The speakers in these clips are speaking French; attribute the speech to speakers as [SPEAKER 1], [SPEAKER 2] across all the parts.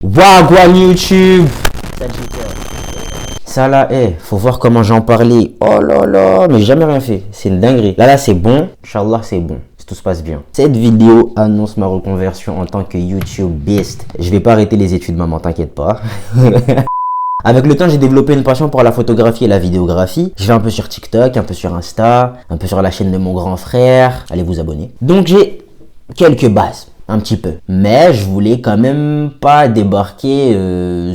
[SPEAKER 1] Wagwan YouTube. Ça là, faut voir comment j'en parlais. Oh là là, mais j'ai jamais rien fait. C'est une dinguerie. Là, c'est bon. Inch'Allah, c'est bon. Si tout se passe bien. Cette vidéo annonce ma reconversion en tant que YouTubeiste. Je vais pas arrêter les études, maman, t'inquiète pas. Avec le temps, j'ai développé une passion pour la photographie et la vidéographie. Je vais un peu sur TikTok, un peu sur Insta, un peu sur la chaîne de mon grand frère. Allez vous abonner. Donc j'ai quelques bases, un petit peu. Mais je voulais quand même pas débarquer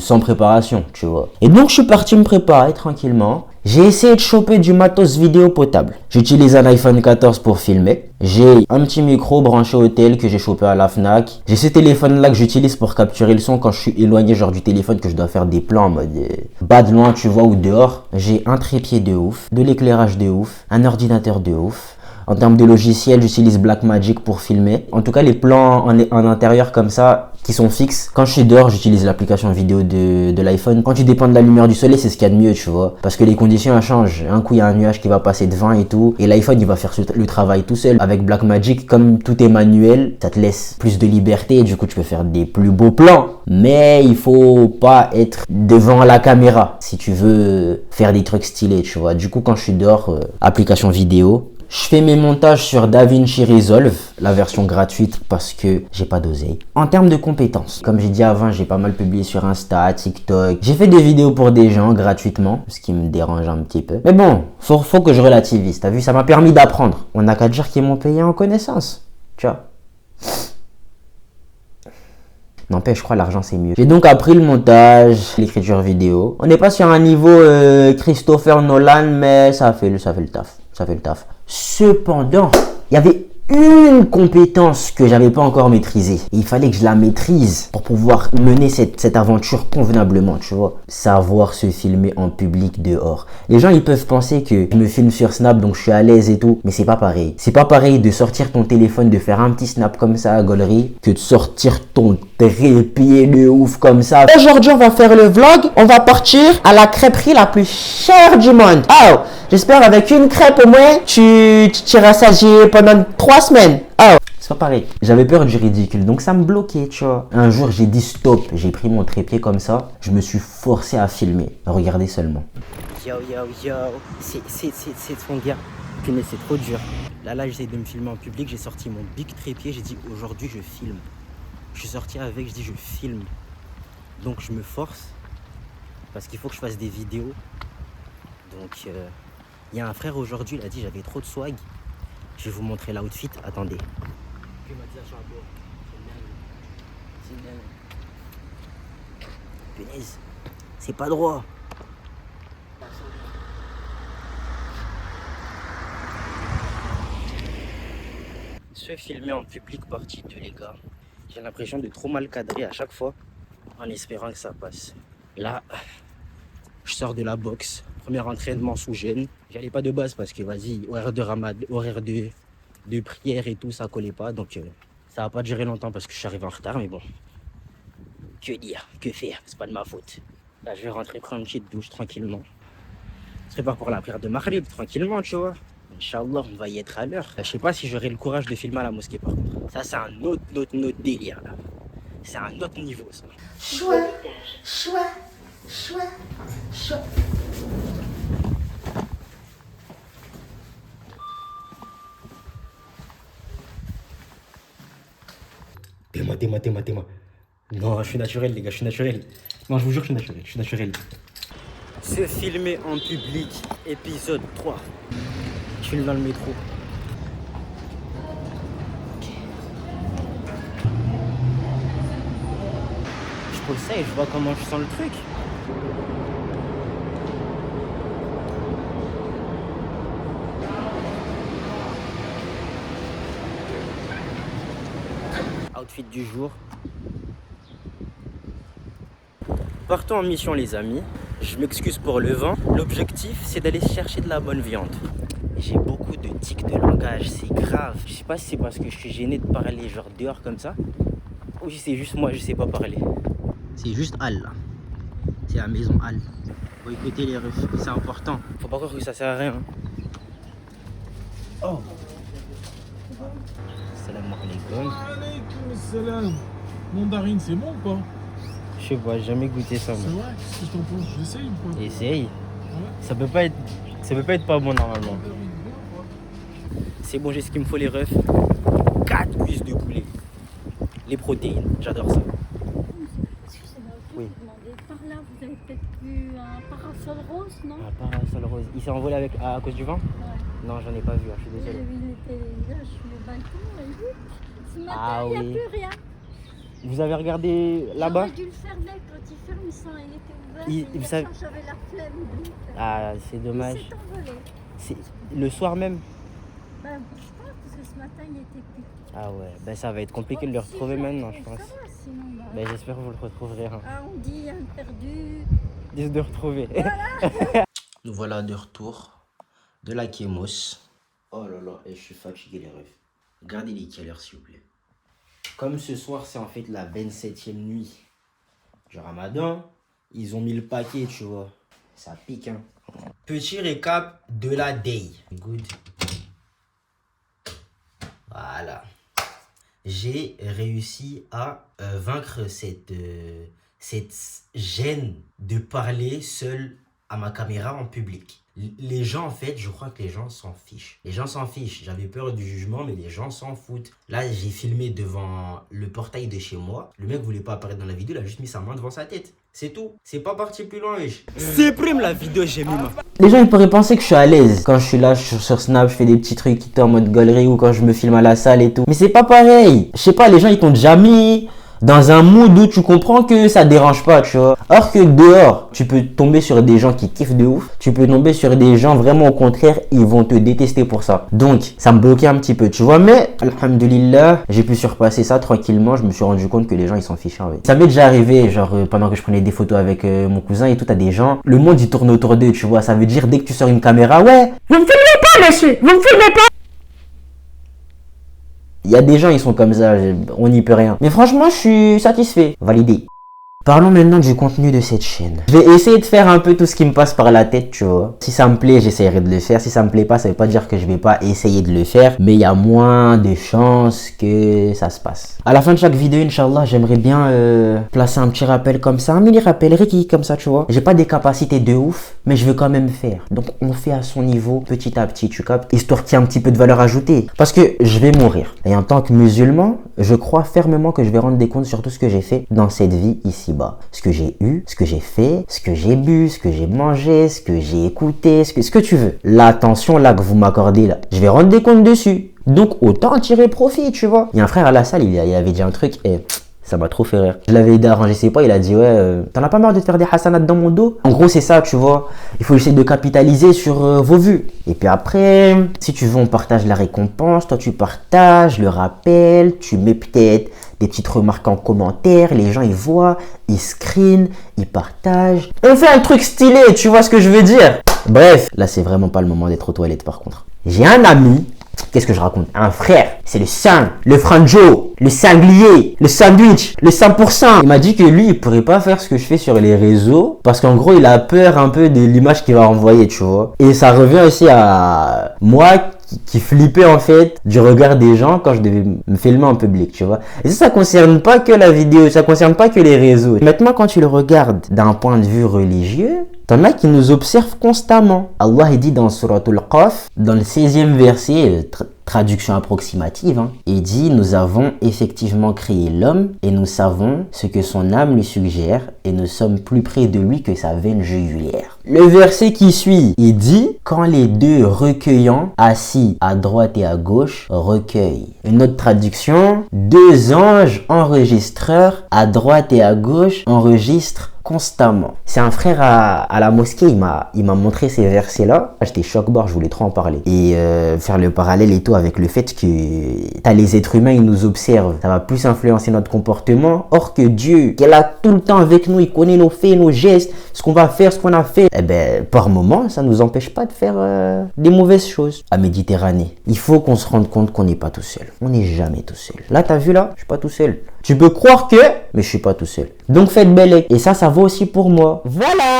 [SPEAKER 1] sans préparation, tu vois. Et donc je suis parti me préparer tranquillement. J'ai essayé de choper du matos vidéo potable. J'utilise un iPhone 14 pour filmer. J'ai un petit micro branché au tel que j'ai chopé à la Fnac. J'ai ce téléphone là que j'utilise pour capturer le son quand je suis éloigné genre du téléphone, que je dois faire des plans en mode bas de loin tu vois ou dehors. J'ai un trépied de ouf, de l'éclairage de ouf, un ordinateur de ouf. En termes de logiciel, j'utilise Blackmagic pour filmer. En tout cas, les plans en intérieur comme ça, qui sont fixes. Quand je suis dehors, j'utilise l'application vidéo de l'iPhone. Quand tu dépends de la lumière du soleil, c'est ce qu'il y a de mieux, tu vois. Parce que les conditions, elles changent. Un coup, il y a un nuage qui va passer devant et tout. Et l'iPhone, il va faire le travail tout seul. Avec Blackmagic, comme tout est manuel, ça te laisse plus de liberté. Et du coup, tu peux faire des plus beaux plans. Mais il faut pas être devant la caméra si tu veux faire des trucs stylés, tu vois. Du coup, quand je suis dehors, application vidéo. Je fais mes montages sur DaVinci Resolve, la version gratuite parce que j'ai pas d'oseille. En termes de compétences, comme j'ai dit avant, j'ai pas mal publié sur Insta, TikTok. J'ai fait des vidéos pour des gens gratuitement, ce qui me dérange un petit peu. Mais bon, faut que je relativise, t'as vu, ça m'a permis d'apprendre. On n'a qu'à dire qu'ils m'ont payé en connaissance, tu vois. N'empêche, je crois l'argent c'est mieux. J'ai donc appris le montage, l'écriture vidéo. On n'est pas sur un niveau Christopher Nolan, mais ça fait le taf. Ça fait le taf. Cependant, il y avait une compétence que j'avais pas encore maîtrisée. Et il fallait que je la maîtrise pour pouvoir mener cette aventure convenablement, tu vois. Savoir se filmer en public dehors. Les gens, ils peuvent penser que je me filme sur Snap, donc je suis à l'aise et tout. Mais c'est pas pareil. C'est pas pareil de sortir ton téléphone, de faire un petit snap comme ça à gaulerie, que de sortir ton trépied de ouf comme ça. Aujourd'hui, on va faire le vlog. On va partir à la crêperie la plus chère du monde. Oh! J'espère avec une crêpe au moins, tu t'iras rassasié pendant 3 semaines. Oh, c'est pas pareil. J'avais peur du ridicule, donc ça me bloquait, tu vois. Un jour, j'ai dit stop. J'ai pris mon trépied comme ça. Je me suis forcé à filmer. Regardez seulement.
[SPEAKER 2] Yo, c'est son gars. Punaise, c'est trop dur. Là, j'essaie de me filmer en public. J'ai sorti mon big trépied. J'ai dit aujourd'hui, je filme. Je suis sorti avec, je dis je filme. Donc, je me force. Parce qu'il faut que je fasse des vidéos. Donc, il y a un frère aujourd'hui, il a dit j'avais trop de swag. Je vais vous montrer l'outfit. Attendez. Punaise, c'est pas droit. Se filmer en public partie de les gars. J'ai l'impression de trop mal cadrer à chaque fois en espérant que ça passe. Là, je sors de la boxe. Premier entraînement sous gêne. J'allais pas de base parce que vas-y, horaire de ramadan, horaire de prière et tout, ça collait pas. Donc ça va pas durer longtemps parce que je suis arrivé en retard, mais bon. Que dire, que faire, c'est pas de ma faute. Là, je vais rentrer prendre une petite douche tranquillement. Je prépare pour la prière de Maghrib tranquillement, tu vois. Inch'Allah, on va y être à l'heure. Je sais pas si j'aurai le courage de filmer à la mosquée par contre. Ça, c'est un autre délire là. C'est un autre niveau ça.
[SPEAKER 3] Choix.
[SPEAKER 2] Témoin. Non, je suis naturel les gars, je suis naturel. Non, je vous jure, je suis naturel. Se filmer en public, épisode 3. Je filme dans le métro. Je pose ça et je vois comment je sens le truc. Outfit du jour. Partons en mission les amis. Je m'excuse pour le vent. L'objectif c'est d'aller chercher de la bonne viande. J'ai beaucoup de tics de langage, c'est grave. Je sais pas si c'est parce que je suis gêné de parler genre dehors comme ça, ou si c'est juste moi je sais pas parler. C'est juste Al là. C'est la maison Al. Faut écouter les refs, c'est important. Faut pas croire que ça sert à rien. Oh. Salam alaikum.
[SPEAKER 4] Alaykoum salam. Mandarine, c'est bon ou pas?
[SPEAKER 2] Je Je sais pas, j'ai jamais goûté ça,
[SPEAKER 3] C'est
[SPEAKER 2] moi.
[SPEAKER 3] vrai, qu'est-ce que t'en penses? J'essaye ou pas?
[SPEAKER 2] Essaye.
[SPEAKER 3] Ouais.
[SPEAKER 2] Ça peut pas être pas bon normalement. C'est bon, j'ai ce qu'il me faut les refs. 4 cuisses de poulet. Les protéines, j'adore ça.
[SPEAKER 4] Excusez-moi, je
[SPEAKER 2] Oui.
[SPEAKER 4] vais vous demander. Par là, vous avez peut-être vu un parasol rose, non?
[SPEAKER 2] Un parasol rose. Il s'est envolé à cause du vent?
[SPEAKER 4] Ouais.
[SPEAKER 2] Non, j'en ai pas vu, je suis désolé.
[SPEAKER 4] Il était là, je suis au balcon et ce matin,
[SPEAKER 2] Ah
[SPEAKER 4] il n'y a
[SPEAKER 2] oui.
[SPEAKER 4] plus rien.
[SPEAKER 2] Vous avez regardé là-bas?
[SPEAKER 4] J'aurais dû le fermer quand il ferme, il était ouvert.
[SPEAKER 2] Il-
[SPEAKER 4] et
[SPEAKER 2] vous
[SPEAKER 4] hier
[SPEAKER 2] savez-
[SPEAKER 4] soir, j'avais la flemme de le faire.
[SPEAKER 2] Ah, c'est
[SPEAKER 4] Il
[SPEAKER 2] dommage.
[SPEAKER 4] s'est envolé.
[SPEAKER 2] C'est le soir même?
[SPEAKER 4] Ben, je pense parce que ce matin, il était plus.
[SPEAKER 2] Ah ouais, ben ça va être compliqué de le
[SPEAKER 4] Si
[SPEAKER 2] retrouver
[SPEAKER 4] je le
[SPEAKER 2] maintenant, je
[SPEAKER 4] retrouve,
[SPEAKER 2] pense.
[SPEAKER 4] ça va, sinon, bah.
[SPEAKER 2] Ben j'espère que vous le retrouverez. Hein.
[SPEAKER 4] Ah, on dit un perdu.
[SPEAKER 2] Dis de retrouver. Nous voilà de retour de la Kémos. Oh là là, et je suis fatigué les refs. Regardez les quelle heure s'il vous plaît. Comme ce soir c'est en fait la 27e nuit du Ramadan, ils ont mis le paquet, tu vois. Ça pique, hein. Petit récap de la day. Good. Voilà. J'ai réussi à vaincre cette gêne de parler seul à ma caméra en public. Les gens, en fait, je crois que les gens s'en fichent. Les gens s'en fichent. J'avais peur du jugement, mais les gens s'en foutent. Là, j'ai filmé devant le portail de chez moi. Le mec voulait pas apparaître dans la vidéo, il a juste mis sa main devant sa tête. C'est tout. C'est pas parti plus loin, wesh. Supprime la vidéo, j'ai mis ma...
[SPEAKER 1] Les gens ils pourraient penser que je suis à l'aise quand je suis là sur Snap, je fais des petits trucs qui en mode galerie ou quand je me filme à la salle et tout. Mais c'est pas pareil. Je sais pas, les gens ils t'ont déjà mis dans un mood où tu comprends que ça dérange pas, tu vois. Or que dehors, tu peux tomber sur des gens qui kiffent de ouf. Tu peux tomber sur des gens vraiment au contraire, ils vont te détester pour ça. Donc, ça me bloquait un petit peu, tu vois. Mais, alhamdulillah, j'ai pu surpasser ça tranquillement. Je me suis rendu compte que les gens, ils s'en fichaient en fait. Ça m'est déjà arrivé, genre, pendant que je prenais des photos avec mon cousin et tout, t'as des gens. Le monde, il tourne autour d'eux, tu vois. Ça veut dire, dès que tu sors une caméra, ouais, vous me filmez pas, monsieur, vous me filmez pas. Il y a des gens, ils sont comme ça, on n'y peut rien. Mais franchement, je suis satisfait. Validé. Parlons maintenant du contenu de cette chaîne. Je vais essayer de faire un peu tout ce qui me passe par la tête, tu vois. Si ça me plaît, j'essaierai de le faire. Si ça me plaît pas, ça veut pas dire que je vais pas essayer de le faire. Mais il y a moins de chances que ça se passe. À la fin de chaque vidéo, Inch'Allah, j'aimerais bien placer un petit rappel comme ça. Un mini rappel, Ricky, comme ça, tu vois. J'ai pas des capacités de ouf, mais je veux quand même faire. Donc, on fait à son niveau, petit à petit, tu captes. Histoire qu'il y ait un petit peu de valeur ajoutée. Parce que je vais mourir. Et en tant que musulman, je crois fermement que je vais rendre des comptes sur tout ce que j'ai fait dans cette vie ici-bas. Ce que j'ai eu, ce que j'ai fait, ce que j'ai bu, ce que j'ai mangé, ce que j'ai écouté, ce que tu veux. L'attention là que vous m'accordez là, je vais rendre des comptes dessus. Donc autant en tirer profit, tu vois. Il y a un frère à la salle, il avait dit un truc et ça m'a trop fait rire. Je l'avais aidé à ranger ses poids, il a dit ouais, t'en as pas marre de te faire des hasanats dans mon dos? En gros c'est ça, tu vois. Il faut essayer de capitaliser sur vos vues. Et puis après, si tu veux on partage la récompense, toi tu partages le rappel, tu mets peut-être des petites remarques en commentaire, les gens ils voient, ils screenent, ils partagent. On fait un truc stylé, tu vois ce que je veux dire? Bref, là c'est vraiment pas le moment d'être aux toilettes par contre. J'ai un ami, qu'est-ce que je raconte? Un frère, c'est le sang, le franjo, le sanglier, le sandwich, le 100%. Il m'a dit que lui il pourrait pas faire ce que je fais sur les réseaux parce qu'en gros il a peur un peu de l'image qu'il va envoyer, tu vois. Et ça revient aussi à moi qui flippait en fait du regard des gens quand je devais me filmer en public, tu vois. Et ça concerne pas que la vidéo, ça concerne pas que les réseaux. Maintenant, quand tu le regardes d'un point de vue religieux, t'en as qui nous observent constamment. Allah il dit dans Suratul Qaf, dans le 16e verset, traduction approximative, hein, il dit « Nous avons effectivement créé l'homme et nous savons ce que son âme lui suggère et nous sommes plus près de lui que sa veine jugulaire. » Le verset qui suit, il dit « Quand les deux recueillants, assis à droite et à gauche, recueillent. » Une autre traduction, « Deux anges enregistreurs à droite et à gauche enregistrent constamment. » C'est un frère à la mosquée, il m'a montré ces versets-là. J'étais choc-barre, je voulais trop en parler. Et faire le parallèle et tout avec le fait que t'as les êtres humains, ils nous observent. Ça va plus influencer notre comportement. Or que Dieu, qui est là tout le temps avec nous, il connaît nos faits, nos gestes, ce qu'on va faire, ce qu'on a fait. Eh ben, par moment, ça nous empêche pas de faire des mauvaises choses. À Méditerranée, il faut qu'on se rende compte qu'on n'est pas tout seul. On n'est jamais tout seul. Là, t'as vu là? Je suis pas tout seul. Tu peux croire que, mais je suis pas tout seul. Donc faites belle. Et ça vaut aussi pour moi. Voilà.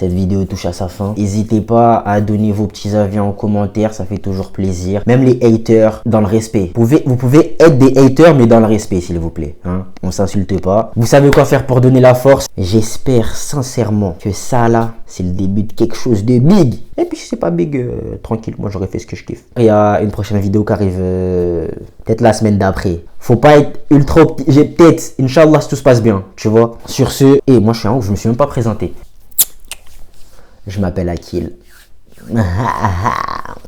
[SPEAKER 1] Cette vidéo touche à sa fin. N'hésitez pas à donner vos petits avis en commentaire, ça fait toujours plaisir. Même les haters, dans le respect. Vous pouvez être des haters, mais dans le respect, s'il vous plaît. Hein? On s'insulte pas. Vous savez quoi faire pour donner la force. J'espère sincèrement que ça là, c'est le début de quelque chose de big. Et puis si c'est pas big, tranquille, moi j'aurais fait ce que je kiffe. Il y a une prochaine vidéo qui arrive peut-être la semaine d'après. Faut pas être ultra j'ai peut-être, Inch'Allah, si tout se passe bien, tu vois. Sur ce, et moi je suis un ouf, je me suis même pas présenté. Je m'appelle Akil.